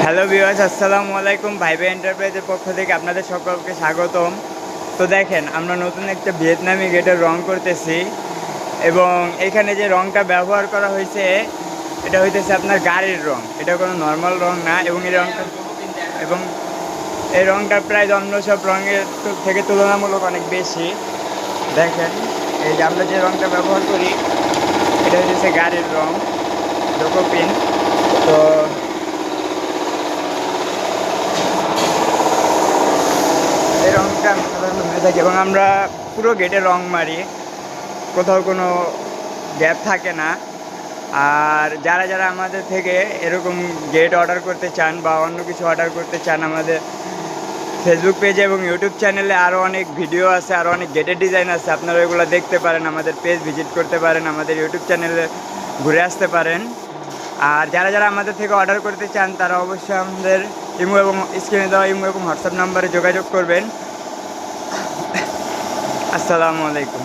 Hello viewers, আসসালামু আলাইকুম। ভাইবে এন্টারপ্রাইজের পক্ষ থেকে আপনাদের সকলকে স্বাগতম। তো দেখেন, আমরা নতুন একটা ভিয়েতনামি গেটের রং করতেছি এবং এখানে যে রংটা ব্যবহার করা হয়েছে এটা হইতেছে আপনার গাড়ির রং। এটা কোনো নর্মাল রং না এবং এই রংটা প্রায় অন্য সব রঙের থেকে তুলনামূলক অনেক বেশি। দেখেন, এই যে আমরা যে রংটা ব্যবহার করি এটা হচ্ছে গাড়ির রং, লোকোপিন। তো এই রংটা আমি সাধারণত হয়ে থাকি এবং আমরা পুরো গেটে রং মারি, কোথাও কোনো গ্যাপ থাকে না। আর যারা যারা আমাদের থেকে এরকম গেট অর্ডার করতে চান বা অন্য কিছু অর্ডার করতে চান, আমাদের ফেসবুক পেজে এবং ইউটিউব চ্যানেলে আরও অনেক ভিডিও আছে, আরও অনেক গেটের ডিজাইন আছে। আপনারা এগুলো দেখতে পারেন, আমাদের পেজ ভিজিট করতে পারেন, আমাদের ইউটিউব চ্যানেলে ঘুরে আসতে পারেন। আর যারা যারা আমাদের থেকে অর্ডার করতে চান তারা অবশ্যই আমাদের ইমো এবং স্ক্রিনে দেওয়া ইমো এবং হোয়াটসঅ্যাপ নাম্বারে যোগাযোগ করবেন। আসসালামু আলাইকুম।